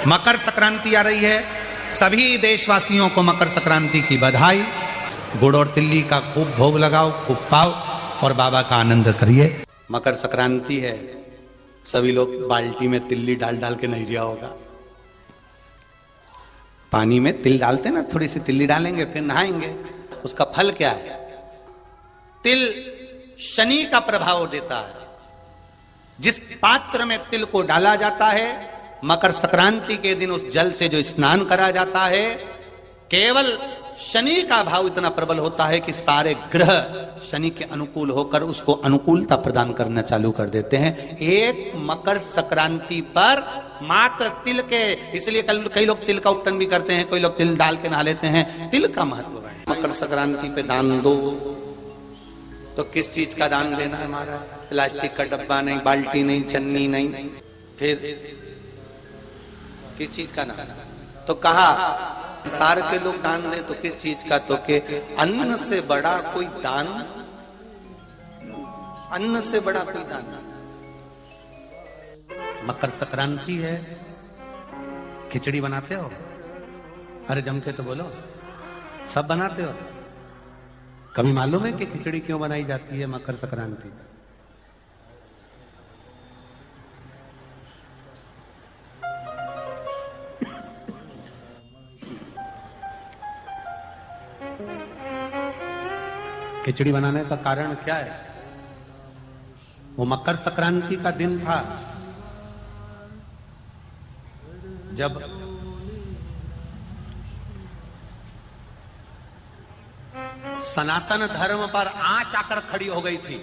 मकर संक्रांति आ रही है, सभी देशवासियों को मकर संक्रांति की बधाई। गुड़ और तिल्ली का खूब भोग लगाओ, खूब पाओ और बाबा का आनंद करिए। मकर संक्रांति है, सभी लोग बाल्टी में तिल्ली डाल डाल के नहीं रिया होगा। पानी में तिल डालते ना, थोड़ी सी तिल्ली डालेंगे फिर नहाएंगे। उसका फल क्या है? तिल शनि का प्रभाव देता है। जिस पात्र में तिल को डाला जाता है, मकर संक्रांति के दिन उस जल से जो स्नान करा जाता है, केवल शनि का भाव इतना प्रबल होता है कि सारे ग्रह शनि के अनुकूल होकर उसको अनुकूलता प्रदान करना चालू कर देते हैं। एक मकर संक्रांति पर मात्र तिल के, इसलिए कई लोग तिल का उपटन भी करते हैं, कोई लोग तिल डाल के नहा लेते हैं। तिल का महत्व है। मकर संक्रांति पे दान दो, तो किस चीज का दान देना है हमारा? प्लास्टिक का डब्बा नहीं, बाल्टी नहीं, चन्नी नहीं, फिर किस चीज का दान? तो कहा सार के लोग दान दे, तो किस चीज का? तो के अन्न से बड़ा कोई दान, अन्न से बड़ा कोई दान। मकर संक्रांति है, खिचड़ी बनाते हो? अरे जम के तो बोलो, सब बनाते हो? कभी मालूम है कि खिचड़ी क्यों बनाई जाती है मकर संक्रांति? खिचड़ी बनाने का कारण क्या है? वो मकर संक्रांति का दिन था जब सनातन धर्म पर आंच आकर खड़ी हो गई थी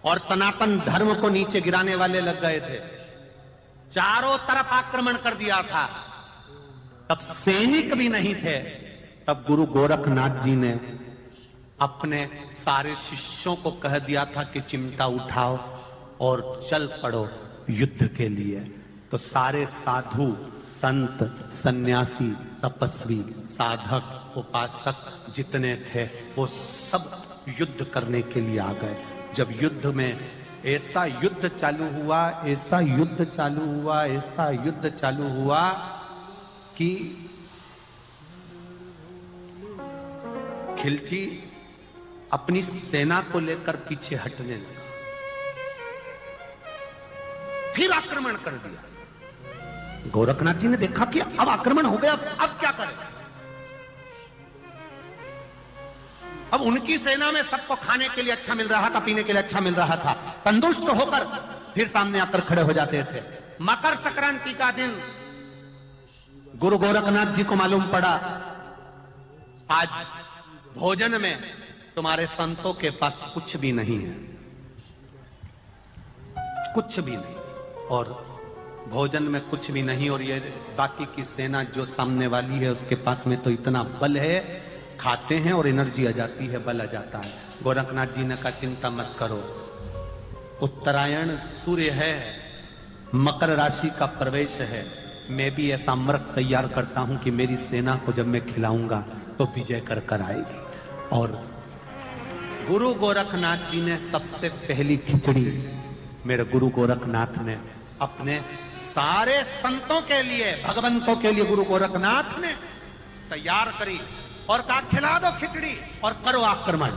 और सनातन धर्म को नीचे गिराने वाले लग गए थे। चारों तरफ आक्रमण कर दिया था। तब सैनिक भी नहीं थे। तब गुरु गोरखनाथ जी ने अपने सारे शिष्यों को कह दिया था कि चिमटा उठाओ और चल पड़ो युद्ध के लिए। तो सारे साधु, संत, सन्यासी, तपस्वी, साधक, उपासक जितने थे वो सब युद्ध करने के लिए आ गए। जब युद्ध में ऐसा युद्ध चालू हुआ, ऐसा युद्ध चालू हुआ, ऐसा युद्ध चालू हुआ कि खिलची अपनी सेना को लेकर पीछे हटने लगा, फिर आक्रमण कर दिया। गोरखनाथ जी ने देखा कि अब आक्रमण हो गया, अब क्या करें? अब उनकी सेना में सबको खाने के लिए अच्छा मिल रहा था, पीने के लिए अच्छा मिल रहा था। संतुष्ट होकर फिर सामने आकर खड़े हो जाते थे। मकर संक्रांति का दिन गुरु गोरखनाथ जी को मालूम पड़ा, आज भोजन में तुम्हारे संतों के पास कुछ भी नहीं है, कुछ भी नहीं, और भोजन में कुछ भी नहीं, और ये बाकी की सेना जो सामने वाली है उसके पास में तो इतना बल है, खाते हैं और एनर्जी आ जाती है, बल आ जाता है। गोरखनाथ जी ने कहा चिंता मत करो, उत्तरायण सूर्य है, मकर राशि का प्रवेश है, मैं भी ऐसा अमृत तैयार करता हूं कि मेरी सेना को जब मैं खिलाऊंगा तो विजय कर कर आएगी। और गुरु गोरखनाथ जी ने सबसे पहली खिचड़ी मेरे गुरु गोरखनाथ ने अपने सारे संतों के लिए, भगवंतों के लिए गुरु गोरखनाथ ने तैयार करी और कहा खिला दो खिचड़ी और करो आक्रमण।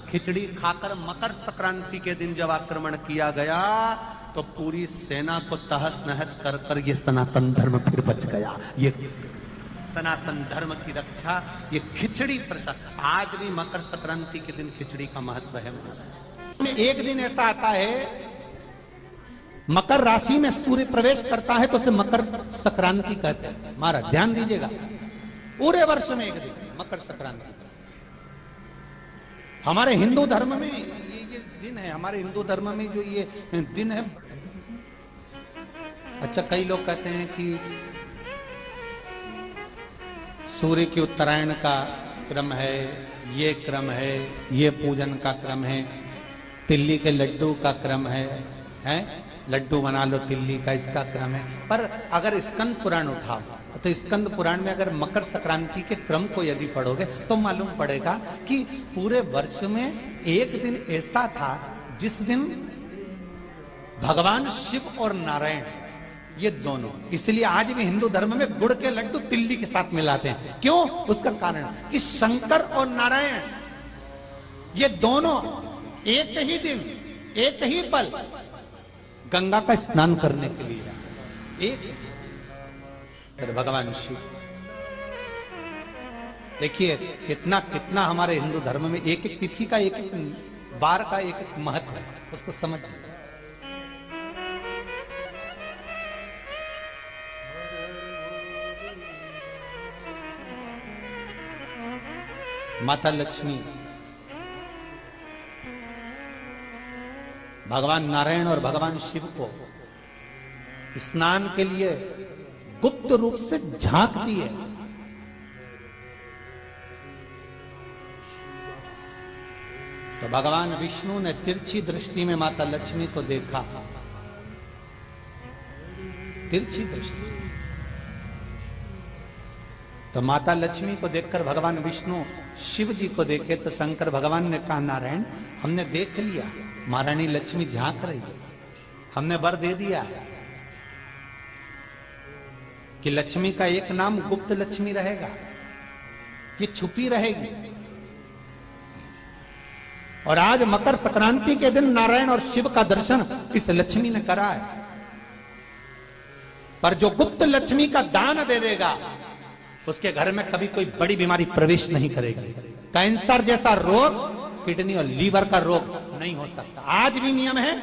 खिचड़ी खाकर मकर संक्रांति के दिन जब आक्रमण किया गया तो पूरी सेना को तहस नहस कर कर ये सनातन धर्म फिर बच गया। ये सनातन धर्म की रक्षा, ये खिचड़ी प्रसाद। आज भी मकर संक्रांति के दिन खिचड़ी का महत्व है। एक दिन ऐसा आता है, मकर राशि में सूर्य प्रवेश करता है तो उसे मकर संक्रांति कहते हैं। महाराज ध्यान दीजिएगा, पूरे वर्ष में एक दिन मकर संक्रांति। हमारे हिंदू धर्म में ये दिन है, हमारे हिंदू धर्म में जो ये दिन है। अच्छा, कई लोग कहते हैं कि सूर्य की उत्तरायण का क्रम है, ये क्रम है, ये पूजन का क्रम है, तिल्ली के लड्डू का क्रम है, लड्डू बना लो तिल्ली का, इसका क्रम है। पर अगर स्कंद पुराण उठाओ तो स्कंद पुराण में अगर मकर संक्रांति के क्रम को यदि पढ़ोगे तो मालूम पड़ेगा कि पूरे वर्ष में एक दिन ऐसा था जिस दिन भगवान शिव और नारायण ये दोनों, इसलिए आज भी हिंदू धर्म में गुड़ के लड्डू तिल्ली के साथ मिलाते हैं। क्यों? उसका कारण कि शंकर और नारायण ये दोनों एक ही दिन एक ही पल गंगा का स्नान करने के लिए एक, फिर भगवान शिव। देखिए कितना कितना हमारे हिंदू धर्म में एक एक तिथि का एक एक वार का एक एक महत्व है, उसको समझिए। माता लक्ष्मी, भगवान नारायण और भगवान शिव को स्नान के लिए गुप्त रूप से झांकती है। तो भगवान विष्णु ने तिरछी दृष्टि में माता लक्ष्मी को देखा, तिरछी दृष्टि। तो माता लक्ष्मी को देखकर भगवान विष्णु शिव जी को देखे तो शंकर भगवान ने कहा, नारायण हमने देख लिया महारानी लक्ष्मी झांक रही है, हमने वर दे दिया कि लक्ष्मी का एक नाम गुप्त लक्ष्मी रहेगा, ये छुपी रहेगी। और आज मकर संक्रांति के दिन नारायण और शिव का दर्शन इस लक्ष्मी ने करा है। पर जो गुप्त लक्ष्मी का दान दे देगा उसके घर में कभी कोई बड़ी बीमारी प्रवेश नहीं करेगी। कैंसर जैसा रोग, किडनी और लीवर का रोग नहीं हो सकता। आज भी नियम है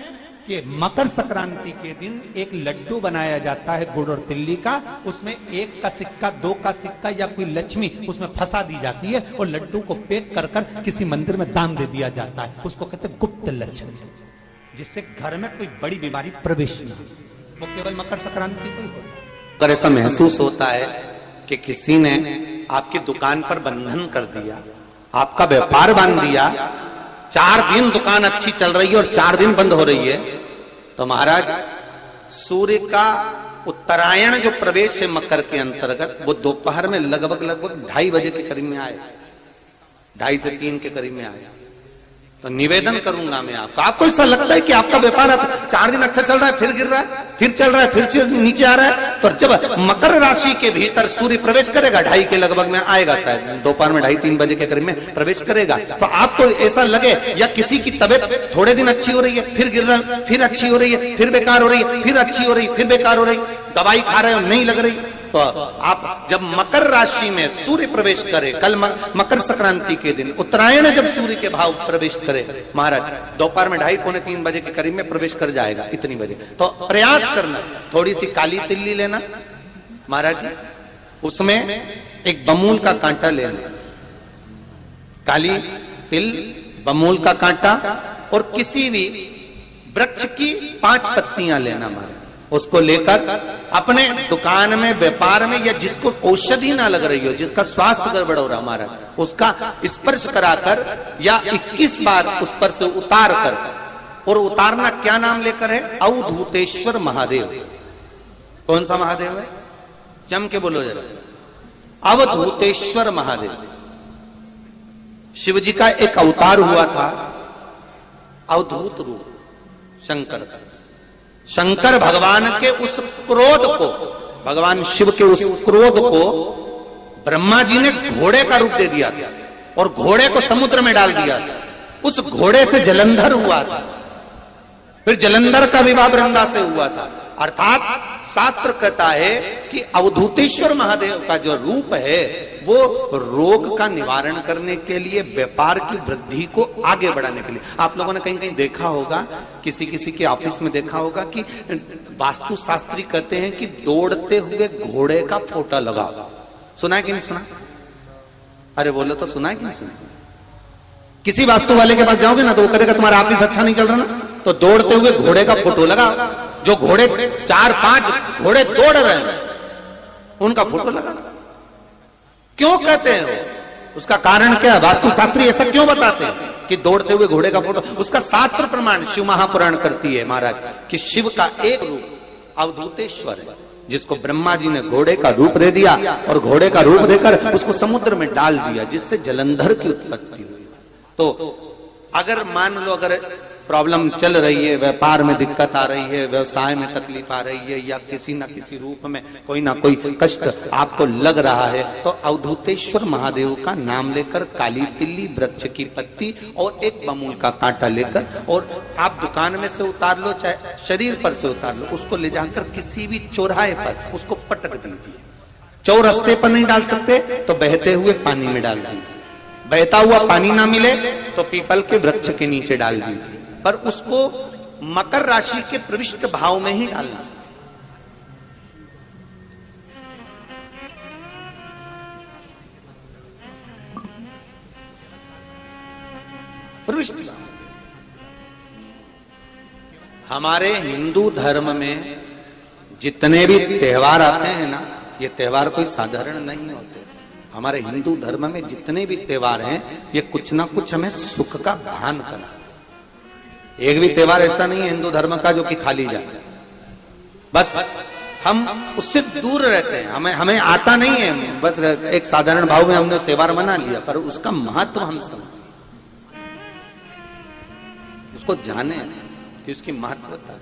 कि मकर संक्रांति के दिन एक लड्डू बनाया जाता है गुड़ और तिल्ली का, उसमें 1 का सिक्का 2 का सिक्का या कोई लक्ष्मी उसमें फंसा दी जाती है और लड्डू को पैक कर कर किसी मंदिर में दान दे दिया जाता है। उसको कहते हैं गुप्त लक्ष्मी, जिससे घर में कोई बड़ी बीमारी प्रवेश न हो। वो केवल मकर संक्रांति को ही होता। अगर ऐसा महसूस होता है कि किसी ने आपकी दुकान पर बंधन कर दिया, आपका व्यापार बांध दिया, 4 दिन दुकान अच्छी चल रही है और 4 दिन बंद हो रही है, तो महाराज सूर्य का उत्तरायण जो प्रवेश है मकर के अंतर्गत, वो दोपहर में लगभग 2:30 बजे के करीब में आए, 2:30 से 3 के करीब में आया। तो निवेदन करूंगा मैं आपको ऐसा लगता है कि आपका व्यापार 4 दिन अच्छा चल रहा है, फिर गिर रहा है, फिर चल रहा है, फिर नीचे आ रहा है, तो जब मकर राशि के भीतर सूर्य प्रवेश करेगा 2:30 के लगभग में आएगा, शायद दोपहर में 2:30-3 बजे के करीब में प्रवेश करेगा, तो आपको ऐसा लगे या किसी की तबियत थोड़े दिन अच्छी हो रही है, फिर गिर रहा है, फिर अच्छी हो रही है, फिर बेकार हो रही है, फिर अच्छी हो रही है, फिर बेकार हो रही, दवाई खा रहे हो नहीं लग रही, तो आप जब मकर राशि में सूर्य प्रवेश करे, कल मकर संक्रांति के दिन उत्तरायण जब सूर्य के भाव प्रवेश करे महाराज, दोपहर में 2:30-3 बजे के करीब में प्रवेश कर जाएगा, इतनी बजे, तो प्रयास करना थोड़ी सी काली तिल्ली लेना महाराज जी, उसमें एक बमूल का कांटा लेना, काली तिल, बमूल का कांटा और किसी भी वृक्ष की 5 पत्तियां लेना महाराज, उसको लेकर अपने दुकान में व्यापार में या जिसको औषधि ना लग रही हो, जिसका स्वास्थ्य गड़बड़ हो रहा हमारा, उसका स्पर्श कराकर या 21 बार उस पर से उतार कर, और उतारना क्या नाम लेकर है? अवधूतेश्वर महादेव। कौन सा महादेव है? जम के बोलो जरा, अवधूतेश्वर महादेव। शिव जी का एक अवतार हुआ था, अवधूत रूप शंकर का। शंकर भगवान के उस क्रोध को, भगवान शिव के उस क्रोध को ब्रह्मा जी ने घोड़े का रूप दे दिया था और घोड़े को समुद्र में डाल दिया था। उस घोड़े से जलंधर हुआ था, फिर जलंधर का विवाह वृंदा से हुआ था। अर्थात शास्त्र कहता है कि अवधूतेश्वर महादेव का जो रूप है वो रोग का निवारण करने के लिए, व्यापार की वृद्धि को आगे बढ़ाने के लिए। आप लोगों ने कहीं कहीं देखा होगा, किसी किसी के ऑफिस में देखा होगा कि वास्तु शास्त्री कहते हैं कि दौड़ते हुए घोड़े का फोटो लगाओ। सुना है कि नहीं सुना? अरे बोलो तो, सुना है कि नहीं सुना? किसी वास्तु वाले के पास जाओगे ना तो वो कहेगा तुम्हारा ऑफिस अच्छा नहीं चल रहा ना, तो दौड़ते हुए घोड़े का फोटो लगाओ। जो घोड़े 4-5 घोड़े दौड़ रहे हैं उनका फोटो लगाना। क्यों कहते हैं? उसका कारण क्या है? वास्तुशास्त्री ऐसा क्यों बताते हैं कि दौड़ते हुए घोड़े का फोटो? उसका शास्त्र प्रमाण शिव महापुराण करती है महाराज कि शिव का एक रूप अवधूतेश्वर है, जिसको ब्रह्मा जी ने घोड़े का रूप दे दिया और घोड़े का रूप देकर उसको समुद्र में डाल दिया, जिससे जलंधर की उत्पत्ति हुई। तो अगर मान लो, अगर प्रॉब्लम चल रही है, व्यापार में दिक्कत आ रही है, व्यवसाय में तकलीफ आ रही है, या किसी ना किसी रूप में कोई ना कोई कष्ट आपको लग रहा है, तो अवधूतेश्वर महादेव का नाम लेकर काली तिल्ली, वृक्ष की पत्ती और एक बमूल का कांटा लेकर, और आप दुकान में से उतार लो, चाहे शरीर पर से उतार लो, उसको ले जाकर किसी भी चौराहे पर उसको पटक दीजिए। चौरस्ते पर नहीं डाल सकते तो बहते हुए पानी में डाल दीजिए। बहता हुआ पानी ना मिले तो पीपल के वृक्ष के नीचे डाल दीजिए, पर उसको मकर राशि के प्रविष्ट भाव में ही डालना। प्रविष्ट भाव। हमारे हिंदू धर्म में जितने भी त्योहार आते हैं ना, ये त्योहार कोई साधारण नहीं होते। हमारे हिंदू धर्म में जितने भी त्योहार हैं, ये कुछ ना कुछ हमें सुख का भान करा। एक भी त्योहार ऐसा नहीं है हिंदू धर्म का जो कि खाली जाए, बस हम उससे दूर रहते हैं, हमें आता नहीं है, बस एक साधारण भाव में हमने त्योहार मना लिया, पर उसका महत्व हम समझते, उसको जाने कि उसकी महत्वता।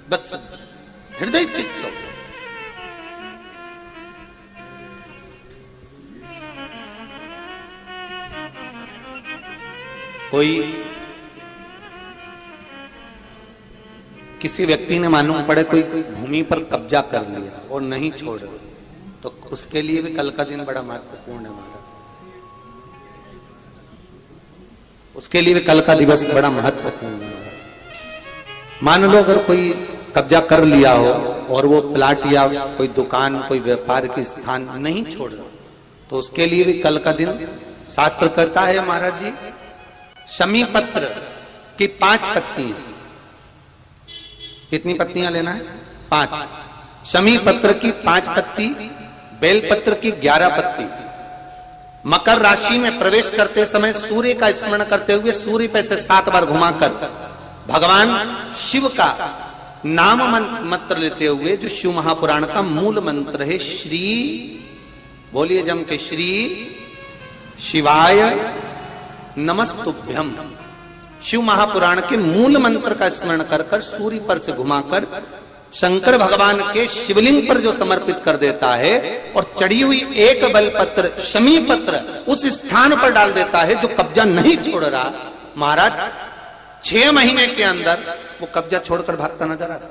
बस हृदय चित्त कोई किसी व्यक्ति ने मालूम पड़े कोई भूमि पर कब्जा कर लिया और नहीं छोड़ रहे, तो उसके लिए भी कल का दिन बड़ा महत्वपूर्ण है महाराज। उसके लिए भी कल का दिवस बड़ा महत्वपूर्ण है महाराज। मान लो अगर कोई कब्जा कर लिया हो और वो प्लाट या कोई दुकान, कोई व्यापार की स्थान नहीं छोड़ रहा, तो उसके लिए भी कल का दिन शास्त्र कहता है महाराज जी, शमी पत्र की 5 पत्तियां। कितनी पत्तियां लेना है? 5। शमी पत्र की 5 पत्ती, बेल पत्र की 11 पत्ती। मकर राशि में प्रवेश करते समय सूर्य का स्मरण करते हुए सूर्य पे से 7 बार घुमाकर भगवान शिव का नाम मंत्र लेते हुए, जो शिव महापुराण का मूल मंत्र है, श्री, बोलिए जम के, श्री शिवाय नमस्तुभ्यम। शिव महापुराण के मूल मंत्र का स्मरण कर कर सूर्य पर से घुमाकर शंकर भगवान के शिवलिंग पर जो समर्पित कर देता है, और चढ़ी हुई एक बेलपत्र शमी पत्र उस स्थान पर डाल देता है जो कब्जा नहीं छोड़ रहा, महाराज 6 महीने के अंदर वो कब्जा छोड़कर भागता नजर आता।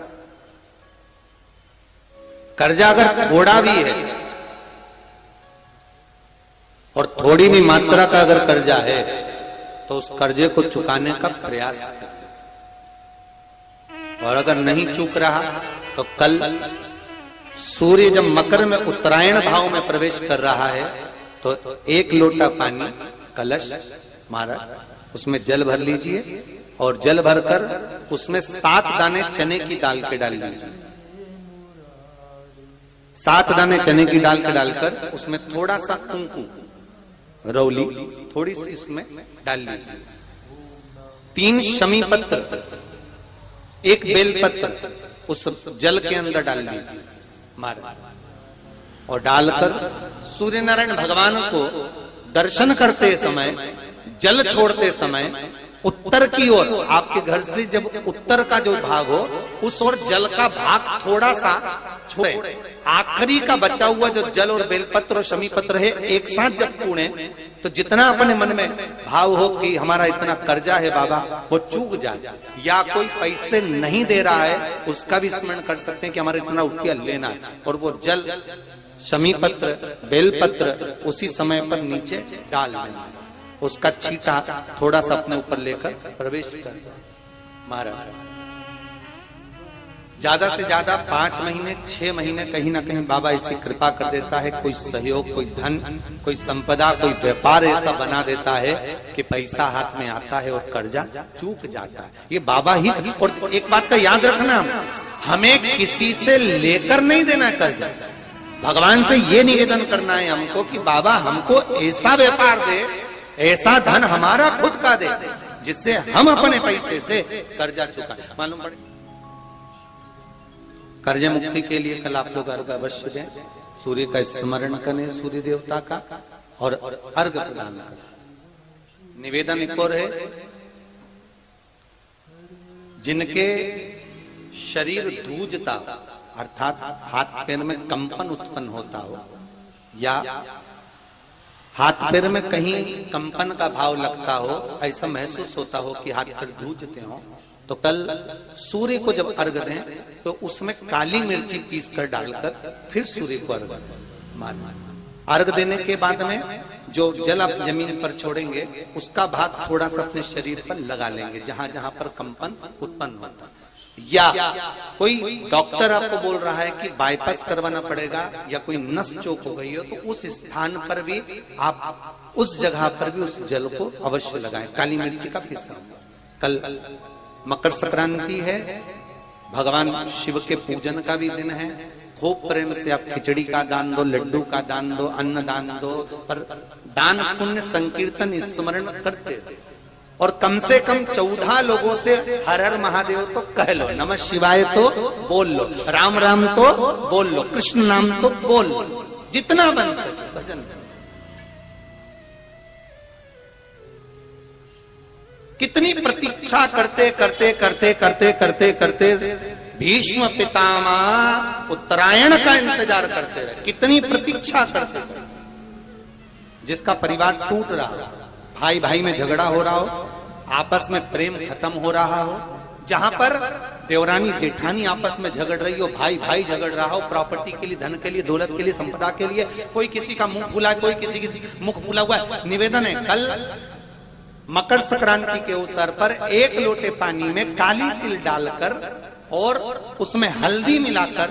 कर्जा अगर थोड़ा भी है और थोड़ी भी मात्रा का अगर कर्जा है, तो उस कर्जे को चुकाने का प्रयास करें, और अगर नहीं चूक रहा तो कल सूर्य जब मकर में उत्तरायण भाव में प्रवेश कर रहा है, तो 1 लोटा पानी कलश महाराज उसमें जल भर लीजिए, और जल भरकर उसमें 7 दाने चने की दाल के डाल लीजिए। 7 दाने चने की दाल के डालकर उसमें थोड़ा सा कुंकुम, रौली थोड़ी सी इसमें डाल लीजिए। 3 शमी पत्र, 1 बेल पत्र उस जल के अंदर डाल लीजिए महाराज, और डालकर सूर्य नारायण भगवान को दर्शन करते समय, जल छोड़ते समय उत्तर की ओर, आपके घर से जब उत्तर का जो भाग हो उस ओर जल का भाग थोड़ा सा छोड़े। आखिरी का बचा हुआ जो जल और बेलपत्र और शमी पत्र है, एक साथ जब पूणे, तो जितना अपने मन में भाव हो कि हमारा इतना कर्जा है बाबा, वो चूक जाए, या कोई पैसे नहीं दे रहा है उसका भी स्मरण कर सकते हैं कि हमारा इतना रुपया लेना है, और वो जल शमी पत्र बेलपत्र उसी समय पर नीचे डाल देना, उसका छींटा थोड़ा सा अपने ऊपर लेकर प्रवेश कर महाराज। ज्यादा से ज्यादा 5 महीने 6 महीने कहीं ना कहीं बाबा ऐसी कृपा कर देता है, कोई सहयोग, कोई धन, कोई संपदा, कोई व्यापार ऐसा बना देता है कि पैसा हाथ में आता है और कर्जा चूक जाता है। ये बाबा ही। और एक बात का याद रखना, हमें किसी से लेकर नहीं देना कर्जा, भगवान से ये निवेदन करना है हमको कि बाबा हमको ऐसा व्यापार दे, ऐसा धन हमारा खुद का दे, जिससे हम अपने पैसे से कर्जा चुकाएं। मालूम पड़े कर्ज मुक्ति के लिए कल आप लोग अर्घ अवश्य दें, सूर्य का स्मरण करें, सूर्य देवता का, और अर्घ प्रदान करें। निवेदन एक और है, जिनके शरीर धूजता अर्थात हाथ पैर में कंपन उत्पन्न होता हो, या हाथ पैर में कहीं कंपन का भाव लगता हो, ऐसा महसूस होता हो कि हाथ पैर धूजते हो, तो कल सूर्य को जब अर्घ दें तो उसमें काली मिर्ची पीस कर डालकर फिर सूर्य को अर्घ मारना। अर्घ देने के बाद में जो जल आप जमीन पर छोड़ेंगे उसका भाग थोड़ा सा अपने शरीर पर लगा लेंगे, जहां जहां पर कंपन उत्पन्न होता। या कोई डॉक्टर आपको बोल रहा है कि बाईपास करवाना पड़ेगा या कोई नस चोक हो गई हो, तो उस स्थान पर भी आप उस जगह पर भी उस जल को अवश्य लगाएं, काली मिर्ची का पिसा। कल मकर संक्रांति है, भगवान शिव के पूजन का भी दिन है। खूब प्रेम से आप खिचड़ी का दान दो, लड्डू का दान दो, अन्न दान दो, पर दान पुण्य संकीर्तन स्मरण करते रहे। और कम से कम 14 लोगों से हर हर महादेव तो कह लो, नमः शिवाय तो बोल लो, राम राम तो बोल लो, कृष्ण नाम तो बोल लो, जितना बन सके भजन। कितनी प्रतीक्षा करते करते करते करते करते करते भीष्म पितामह उत्तरायण का इंतजार करते रहे, कितनी प्रतीक्षा करते रहे। जिसका परिवार टूट रहा हो, भाई भाई में झगड़ा हो रहा हो, आपस में प्रेम खत्म हो रहा हो, जहां पर देवरानी जेठानी आपस में झगड़ रही हो, भाई भाई झगड़ रहा हो, प्रॉपर्टी के लिए, धन के लिए, दौलत के लिए, संपदा के लिए, कोई किसी का मुंह फूला, कोई किसी मुख फूला हुआ है। निवेदन है, कल मकर संक्रांति के अवसर पर 1 लोटे पानी में काली तिल डालकर और उसमें हल्दी मिलाकर